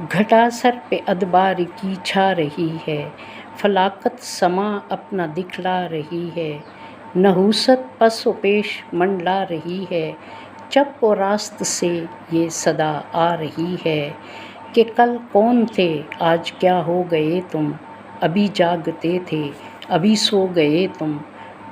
گھٹا سر پہ ادبار کی چھا رہی ہے، فلاکت سما اپنا دکھلا رہی ہے، نحوست پس و پیش منڈلا رہی ہے، چپ و راست سے یہ صدا آ رہی ہے کہ کل کون تھے آج کیا ہو گئے تم، ابھی جاگتے تھے ابھی سو گئے تم،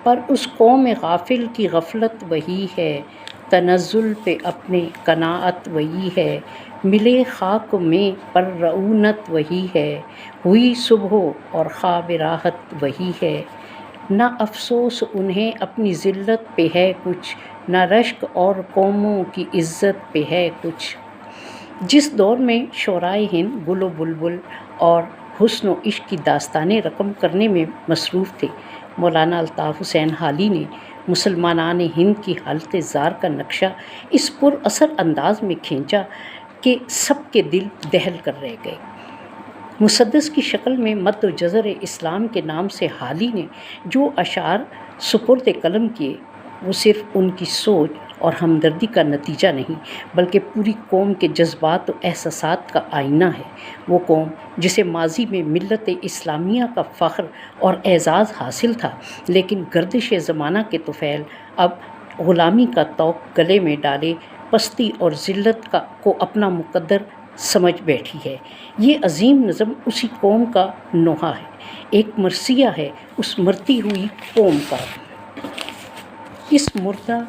پر اس قوم غافل کی غفلت وہی ہے، تنزل پہ اپنے قناعت وہی ہے، ملے خاک میں پر رعونت وہی ہے، ہوئی صبح اور خواب راحت وہی ہے، نہ افسوس انہیں اپنی ذلت پہ ہے کچھ، نہ رشک اور قوموں کی عزت پہ ہے کچھ۔ جس دور میں شعرائے ہند گل و بلبل اور حسن و عشق کی داستانیں رقم کرنے میں مصروف تھے، مولانا الطاف حسین حالی نے مسلمانان ہند کی حالت زار کا نقشہ اس پر اثر انداز میں کھینچا کہ سب کے دل دہل کر رہ گئے۔ مسدس کی شکل میں مد و جزر اسلام کے نام سے حالی نے جو اشعار سپرد قلم کیے، وہ صرف ان کی سوچ اور ہمدردی کا نتیجہ نہیں بلکہ پوری قوم کے جذبات و احساسات کا آئینہ ہے۔ وہ قوم جسے ماضی میں ملت اسلامیہ کا فخر اور اعزاز حاصل تھا، لیکن گردش زمانہ کے طفیل اب غلامی کا طوق گلے میں ڈالے پستی اور ذلت کو اپنا مقدر سمجھ بیٹھی ہے، یہ عظیم نظم اسی قوم کا نوحہ ہے، ایک مرثیہ ہے اس مرتی ہوئی قوم کا۔ اس مردہ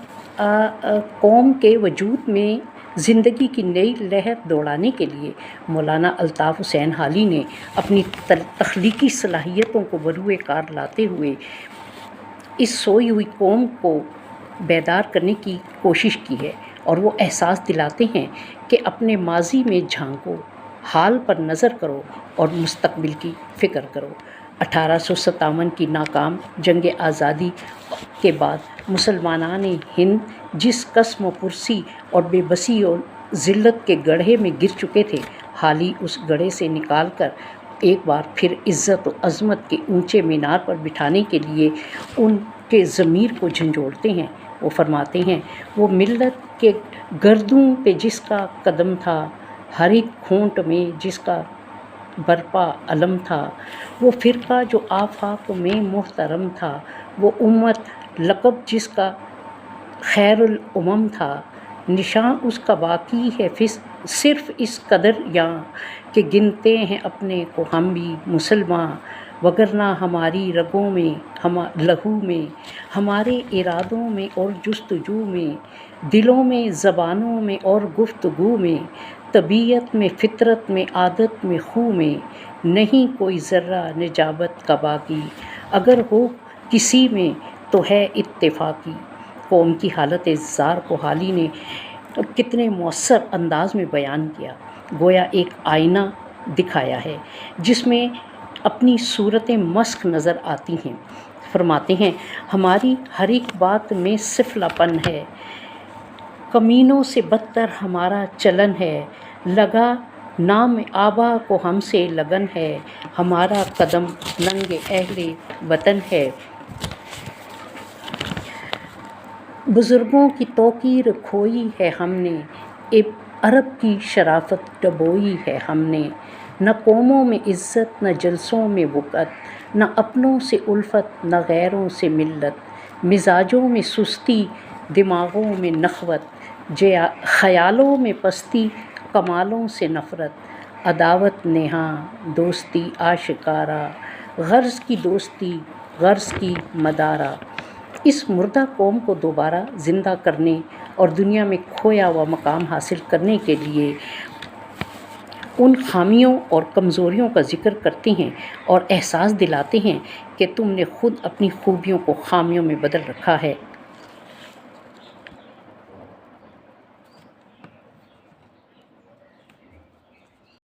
قوم کے وجود میں زندگی کی نئی لہر دوڑانے کے لیے مولانا الطاف حسین حالی نے اپنی تخلیقی صلاحیتوں کو بروئے کار لاتے ہوئے اس سوئی ہوئی قوم کو بیدار کرنے کی کوشش کی ہے، اور وہ احساس دلاتے ہیں کہ اپنے ماضی میں جھانکو، حال پر نظر کرو اور مستقبل کی فکر کرو۔ 1857 کی ناکام جنگ آزادی کے بعد مسلمانان ہند جس قسم و پرسی اور بے بسی اور ذلت کے گڑھے میں گر چکے تھے، حالی اس گڑھے سے نکال کر ایک بار پھر عزت و عظمت کے اونچے مینار پر بٹھانے کے لیے ان کے ضمیر کو جھنجھوڑتے ہیں۔ وہ فرماتے ہیں، وہ ملت کے گردوں پہ جس کا قدم تھا، ہر ایک کھونٹ میں جس کا برپا علم تھا، وہ فرقہ جو آفاق میں محترم تھا، وہ امت لقب جس کا خیر الامم تھا، نشاں اس کا باقی ہے صرف اس قدر یاں کہ گنتے ہیں اپنے کو ہم بھی مسلماں، وگرنہ ہماری رگوں میں لہو میں، ہمارے ارادوں میں اور جستجو میں، دلوں میں زبانوں میں اور گفتگو میں، طبیعت میں فطرت میں عادت میں خو میں، نہیں کوئی ذرہ نجابت کا باقی، اگر ہو کسی میں تو ہے اتفاقی۔ قوم کی حالت زار کو حالی نے کتنے مؤثر انداز میں بیان کیا، گویا ایک آئینہ دکھایا ہے جس میں اپنی صورتیں مسخ نظر آتی ہیں۔ فرماتے ہیں، ہماری ہر ایک بات میں سفلہ پن ہے، کمینوں سے بدتر ہمارا چلن ہے، لگا نام آبا کو ہم سے لگن ہے، ہمارا قدم ننگ اہل وطن ہے، بزرگوں کی توقیر کھوئی ہے ہم نے، عرب کی شرافت ڈبوئی ہے ہم نے، نہ قوموں میں عزت نہ جلسوں میں وقعت، نہ اپنوں سے الفت نہ غیروں سے ملت، مزاجوں میں سستی دماغوں میں نخوت، خیالوں میں پستی کمالوں سے نفرت، عداوت نہاں دوستی آشکارا، غرض کی دوستی غرض کی مدارا۔ اس مردہ قوم کو دوبارہ زندہ کرنے اور دنیا میں کھویا ہوا مقام حاصل کرنے کے لیے ان خامیوں اور کمزوریوں کا ذکر کرتے ہیں اور احساس دلاتے ہیں کہ تم نے خود اپنی خوبیوں کو خامیوں میں بدل رکھا ہے۔